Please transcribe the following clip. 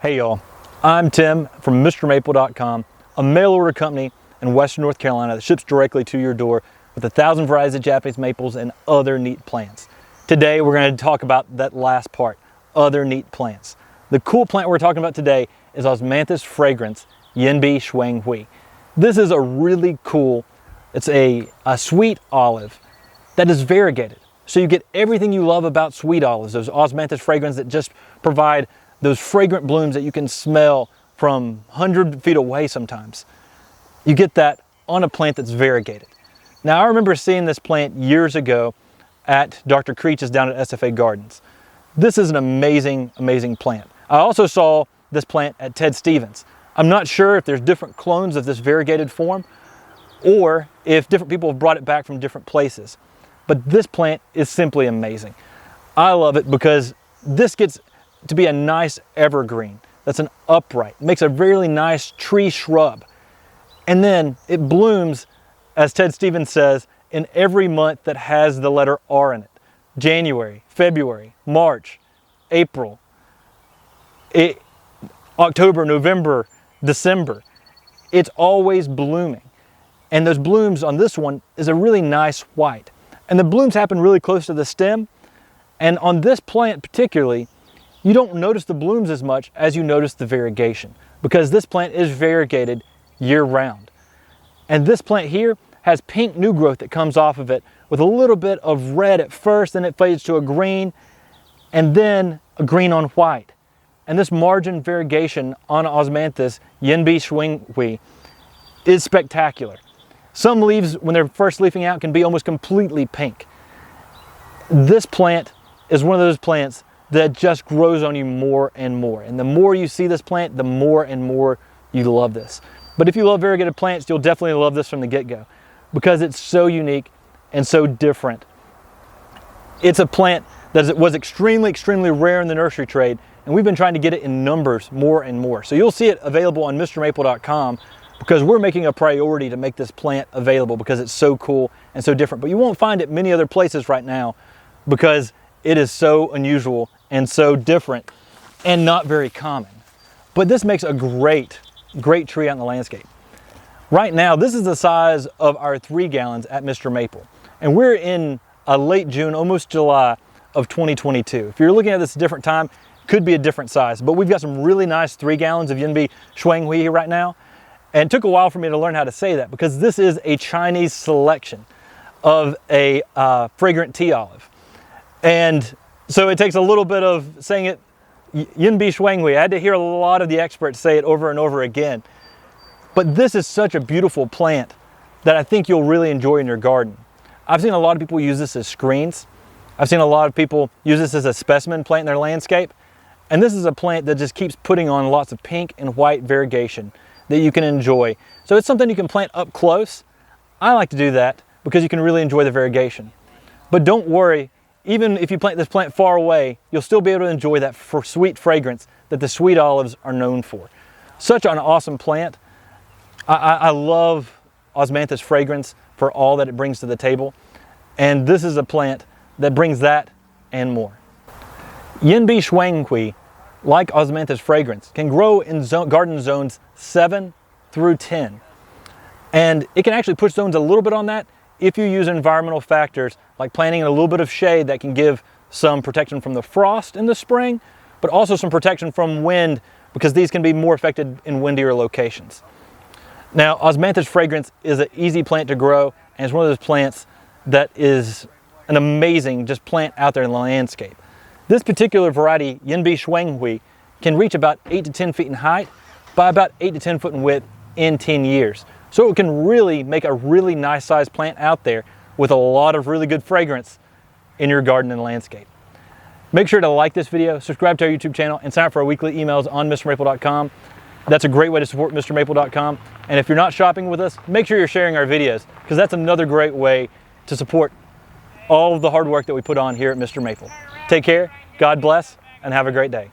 Hey y'all, I'm Tim from MrMaple.com, a mail order company in Western North Carolina that ships directly to your door with 1,000 varieties of Japanese maples and other neat plants. Today we're going to talk about that last part, other neat plants. The cool plant we're talking about today is Osmanthus fragrans, Yinbi Shuanghui. This is a really cool, it's a sweet olive that is variegated. So you get everything you love about sweet olives, those Osmanthus fragrans that just provide those fragrant blooms that you can smell from 100 feet away sometimes. You get that on a plant that's variegated. Now I remember seeing this plant years ago at Dr. Creech's down at SFA Gardens. This is an amazing, amazing plant. I also saw this plant at Ted Stevens. I'm not sure if there's different clones of this variegated form or if different people have brought it back from different places. But this plant is simply amazing. I love it because this gets to be a nice evergreen that's an upright. It makes a really nice tree shrub. And then it blooms, as Ted Stevens says, in every month that has the letter R in it. January, February, March, April, October, November, December. It's always blooming. And those blooms on this one is a really nice white. And the blooms happen really close to the stem. And on this plant particularly, you don't notice the blooms as much as you notice the variegation, because this plant is variegated year round. And this plant here has pink new growth that comes off of it with a little bit of red at first, then it fades to a green, and then a green on white. And this margin variegation on Osmanthus Yinbi Shuanghui is spectacular. Some leaves, when they're first leafing out, can be almost completely pink. This plant is one of those plants that just grows on you more and more. And the more you see this plant, the more and more you love this. But if you love variegated plants, you'll definitely love this from the get-go because it's so unique and so different. It's a plant that was extremely, extremely rare in the nursery trade, and we've been trying to get it in numbers more and more. So you'll see it available on MrMaple.com because we're making a priority to make this plant available because it's so cool and so different. But you won't find it many other places right now because it is so unusual and so different and not very common. But this makes a great, great tree out in the landscape. Right now, this is the size of our 3 gallons at Mr. Maple. And we're in late June, almost July of 2022. If you're looking at this a different time, it could be a different size. But we've got some really nice 3 gallons of Yinbi Shuanghui here right now. And it took a while for me to learn how to say that because this is a Chinese selection of a fragrant tea olive. And so it takes a little bit of saying it, Yinbi Shuanghui. I had to hear a lot of the experts say it over and over again. But this is such a beautiful plant that I think you'll really enjoy in your garden. I've seen a lot of people use this as screens. I've seen a lot of people use this as a specimen plant in their landscape. And this is a plant that just keeps putting on lots of pink and white variegation that you can enjoy. So it's something you can plant up close. I like to do that because you can really enjoy the variegation. But don't worry, even if you plant this plant far away, you'll still be able to enjoy that sweet fragrance that the sweet olives are known for. Such an awesome plant. I love Osmanthus fragrans for all that it brings to the table. And this is a plant that brings that and more. Yinbi Shuanghui, like Osmanthus fragrans, can grow in garden zones 7 through 10. And it can actually push zones a little bit on that if you use environmental factors like planting in a little bit of shade that can give some protection from the frost in the spring, but also some protection from wind because these can be more affected in windier locations. Now, Osmanthus fragrans is an easy plant to grow, and it's one of those plants that is an amazing just plant out there in the landscape. This particular variety, Yinbi Shuanghui, can reach about 8 to 10 feet in height by about 8 to 10 foot in width in 10 years. So it can really make a really nice sized plant out there with a lot of really good fragrance in your garden and landscape. Make sure to like this video, subscribe to our YouTube channel, and sign up for our weekly emails on MrMaple.com. That's a great way to support MrMaple.com. And if you're not shopping with us, make sure you're sharing our videos because that's another great way to support all of the hard work that we put on here at Mr. Maple. Take care, God bless, and have a great day.